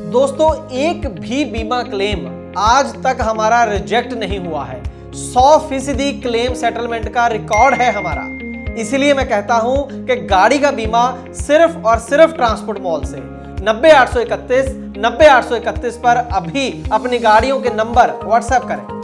दोस्तों, एक भी बीमा क्लेम आज तक हमारा रिजेक्ट नहीं हुआ है। 100% क्लेम सेटलमेंट का रिकॉर्ड है हमारा। इसलिए मैं कहता हूं कि गाड़ी का बीमा सिर्फ और सिर्फ ट्रांसपोर्ट मॉल से 90-831 पर अभी अपनी गाड़ियों के नंबर व्हाट्सएप करें।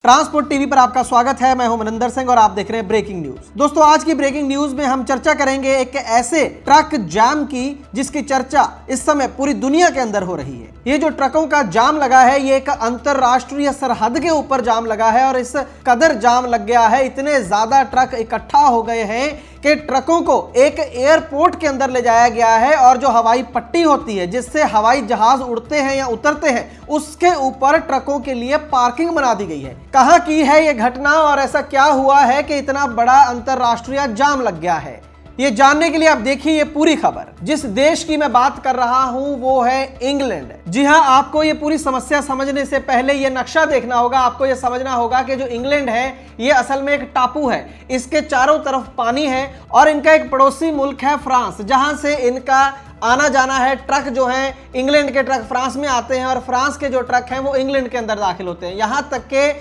ट्रांसपोर्ट टीवी पर आपका स्वागत है। मैं हूं मनिंदर सिंह और आप देख रहे हैं ब्रेकिंग न्यूज। दोस्तों, आज की ब्रेकिंग न्यूज में हम चर्चा करेंगे एक ऐसे ट्रक जाम की जिसकी चर्चा इस समय पूरी दुनिया के अंदर हो रही है। ये जो ट्रकों का जाम लगा है, ये एक अंतरराष्ट्रीय सरहद के ऊपर जाम लगा है और इस कदर जाम लग गया है, इतने ज्यादा ट्रक इकट्ठा हो गए हैं कि ट्रकों को एक एयरपोर्ट के अंदर ले जाया गया है और जो हवाई पट्टी होती है जिससे हवाई जहाज उड़ते हैं या उतरते हैं, उसके ऊपर ट्रकों के लिए पार्किंग बना दी गई है। कहां की है ये घटना और ऐसा क्या हुआ है कि इतना बड़ा अंतरराष्ट्रीय जाम लग गया है, ये जानने के लिए आप देखिए ये पूरी खबर। जिस देश की मैं बात कर रहा हूं वो है इंग्लैंड। जी हां, आपको ये पूरी समस्या समझने से पहले ये नक्शा देखना होगा। आपको ये समझना होगा कि जो इंग्लैंड है ये असल में एक टापू है। इसके चारों तरफ पानी है और इनका एक पड़ोसी मुल्क है फ्रांस, जहां से इनका आना जाना है। ट्रक जो है, इंग्लैंड के ट्रक फ्रांस में आते हैं और फ्रांस के जो ट्रक हैं वो इंग्लैंड के अंदर दाखिल होते हैं। यहां तक के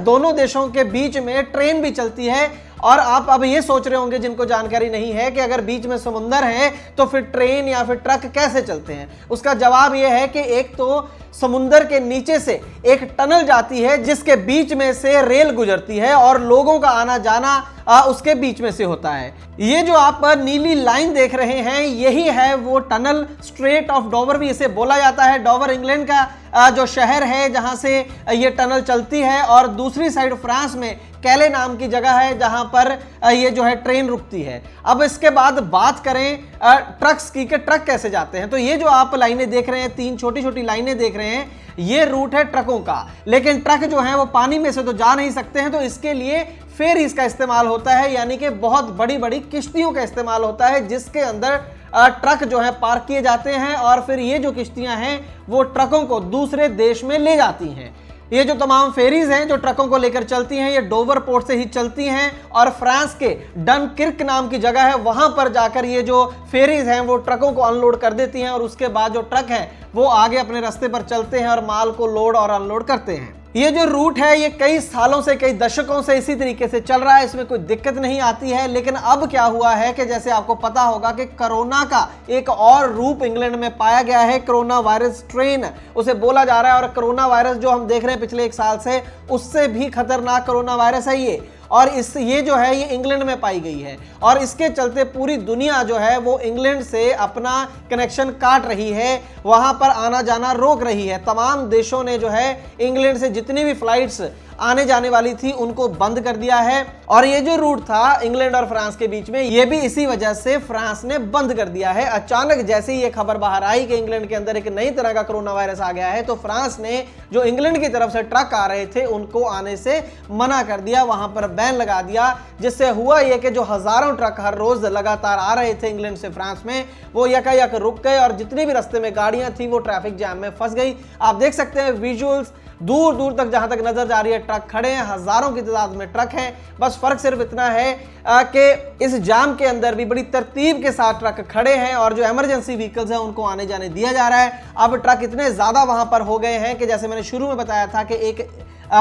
दोनों देशों के बीच में ट्रेन भी चलती है। और आप अब ये सोच रहे होंगे जिनको जानकारी नहीं है कि अगर बीच में समुंदर है तो फिर ट्रेन या फिर ट्रक कैसे चलते हैं। उसका जवाब यह है कि एक तो समुंदर के नीचे से एक टनल जाती है जिसके बीच में से रेल गुजरती है और लोगों का आना जाना उसके बीच में से होता है। ये जो आप नीली लाइन देख रहे हैं, यही है वो टनल। स्ट्रेट ऑफ डोवर भी इसे बोला जाता है। डोवर इंग्लैंड का जो शहर है जहां से ये टनल चलती है और दूसरी साइड फ्रांस में कैले नाम की जगह है जहां पर ये जो है ट्रेन रुकती है। अब इसके बाद बात करें ट्रक्स की कि ट्रक कैसे जाते हैं, तो ये जो आप लाइनें देख रहे हैं, 3 छोटी छोटी लाइनें देख रहे हैं, ये रूट है ट्रकों का। लेकिन ट्रक जो है वो पानी में से तो जा नहीं सकते हैं, तो इसके लिए फेरीज का इस्तेमाल होता है, यानी कि बहुत बड़ी बड़ी किश्तियों का इस्तेमाल होता है जिसके अंदर ट्रक जो है पार्क किए जाते हैं और फिर ये जो किश्तियां हैं वो ट्रकों को दूसरे देश में ले जाती हैं। ये जो तमाम फेरीज हैं जो ट्रकों को लेकर चलती हैं, ये डोवर पोर्ट से ही चलती हैं और फ्रांस के डनकिर्क नाम की जगह है, वहां पर जाकर ये जो फेरीज हैं वो ट्रकों को अनलोड कर देती हैं और उसके बाद जो ट्रक हैं वो आगे अपने रास्ते पर चलते हैं और माल को लोड और अनलोड करते हैं। ये जो रूट है ये कई सालों से, कई दशकों से इसी तरीके से चल रहा है, इसमें कोई दिक्कत नहीं आती है। लेकिन अब क्या हुआ है कि जैसे आपको पता होगा कि कोरोना का एक और रूप इंग्लैंड में पाया गया है। कोरोना वायरस स्ट्रेन उसे बोला जा रहा है और कोरोना वायरस जो हम देख रहे हैं पिछले 1 साल से, उससे भी खतरनाक कोरोना वायरस है ये। और ये जो है ये इंग्लैंड में पाई गई है और इसके चलते पूरी दुनिया जो है वो इंग्लैंड से अपना कनेक्शन काट रही है, वहां पर आना जाना रोक रही है। तमाम देशों ने जो है इंग्लैंड से जितनी भी फ्लाइट्स आने जाने वाली थी उनको बंद कर दिया है और ये जो रूट था इंग्लैंड और फ्रांस के बीच में, ये भी इसी वजह से फ्रांस ने बंद कर दिया है। अचानक जैसे ही ये खबर बाहर आई कि इंग्लैंड के अंदर एक नई तरह का कोरोना वायरस आ गया है, तो फ्रांस ने जो इंग्लैंड की तरफ से ट्रक आ रहे थे उनको आने से मना कर दिया, वहां पर बैन लगा दिया। जिससे हुआ ये कि जो हजारों ट्रक हर रोज लगातार आ रहे थे इंग्लैंड से फ्रांस में, वो यकायक रुक गए और जितनी भी रास्ते में गाड़ियां थी वो ट्रैफिक जैम में फंस गई। आप देख सकते हैं विजुअल्स, दूर दूर तक जहां तक नजर जा रही है ट्रक खड़े हैं, हजारों की तादाद में ट्रक हैं। बस फर्क सिर्फ इतना है कि इस जाम के अंदर भी बड़ी तरतीब के साथ ट्रक खड़े हैं और जो इमरजेंसी व्हीकल्स हैं उनको आने जाने दिया जा रहा है। अब ट्रक इतने ज्यादा वहां पर हो गए हैं कि जैसे मैंने शुरू में बताया था कि एक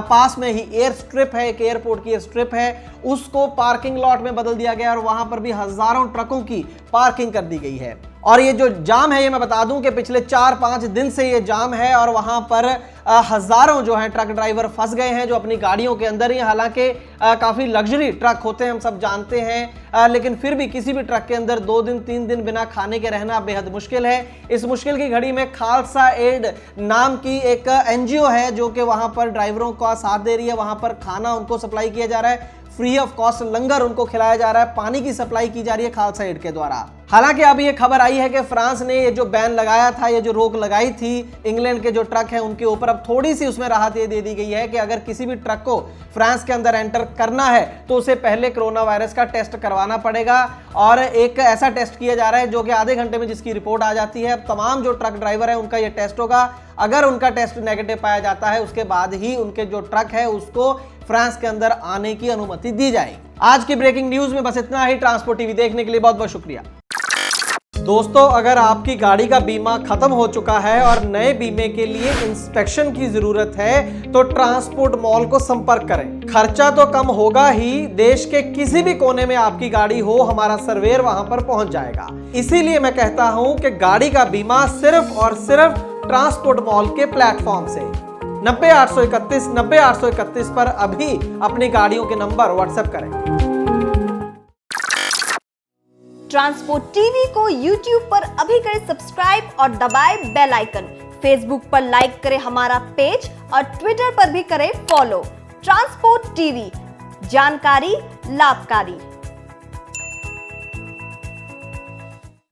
पास में ही एयर स्ट्रिप है, एक एयरपोर्ट की स्ट्रिप है, उसको पार्किंग लॉट में बदल दिया गया और वहां पर भी हजारों ट्रकों की पार्किंग कर दी गई है। और ये जो जाम है ये मैं बता दूं कि पिछले 4-5 दिन से ये जाम है और वहां पर हजारों जो हैं ट्रक ड्राइवर फंस गए हैं जो अपनी गाड़ियों के अंदर ही। हालांकि काफी लग्जरी ट्रक होते हैं, हम सब जानते हैं, लेकिन फिर भी किसी भी ट्रक के अंदर 2 दिन 3 दिन बिना खाने के रहना बेहद मुश्किल है। इस मुश्किल की घड़ी में खालसा एड नाम की एक एनजीओ है जो कि वहां पर ड्राइवरों का साथ दे रही है। वहां पर खाना उनको सप्लाई किया जा रहा है, फ्री ऑफ कॉस्ट लंगर उनको खिलाया जा रहा है, पानी की सप्लाई की जा रही है खालसा एड के द्वारा। हालांकि अब ये खबर आई है कि फ्रांस ने ये जो बैन लगाया था, ये जो रोक लगाई थी इंग्लैंड के जो ट्रक हैं उनके ऊपर, अब थोड़ी सी उसमें राहत ये दे दी गई है कि अगर किसी भी ट्रक को फ्रांस के अंदर एंटर करना है तो उसे पहले कोरोना वायरस का टेस्ट करवाना पड़ेगा और एक ऐसा टेस्ट किया जा रहा है जो कि आधे घंटे में जिसकी रिपोर्ट आ जाती है। अब तमाम जो ट्रक ड्राइवर है उनका ये टेस्ट होगा। अगर उनका टेस्ट नेगेटिव पाया जाता है उसके बाद ही उनके जो ट्रक है उसको फ्रांस के अंदर आने की अनुमति दी जाएगी। आज की ब्रेकिंग न्यूज में बस इतना ही। ट्रांसपोर्ट टीवी देखने के लिए बहुत बहुत शुक्रिया। दोस्तों, अगर आपकी गाड़ी का बीमा खत्म हो चुका है और नए बीमे के लिए इंस्पेक्शन की जरूरत है तो ट्रांसपोर्ट मॉल को संपर्क करें। खर्चा तो कम होगा ही, देश के किसी भी कोने में आपकी गाड़ी हो, हमारा सर्वेयर वहां पर पहुंच जाएगा। इसीलिए मैं कहता हूं कि गाड़ी का बीमा सिर्फ और सिर्फ ट्रांसपोर्ट मॉल के प्लेटफॉर्म से 90-831 पर अभी अपनी गाड़ियों के नंबर व्हाट्सएप करें। ट्रांसपोर्ट टीवी को YouTube पर अभी करें सब्सक्राइब और दबाएं बेल आइकन। फेसबुक पर लाइक करें हमारा पेज और ट्विटर पर भी करें फॉलो। ट्रांसपोर्ट टीवी, जानकारी लाभकारी।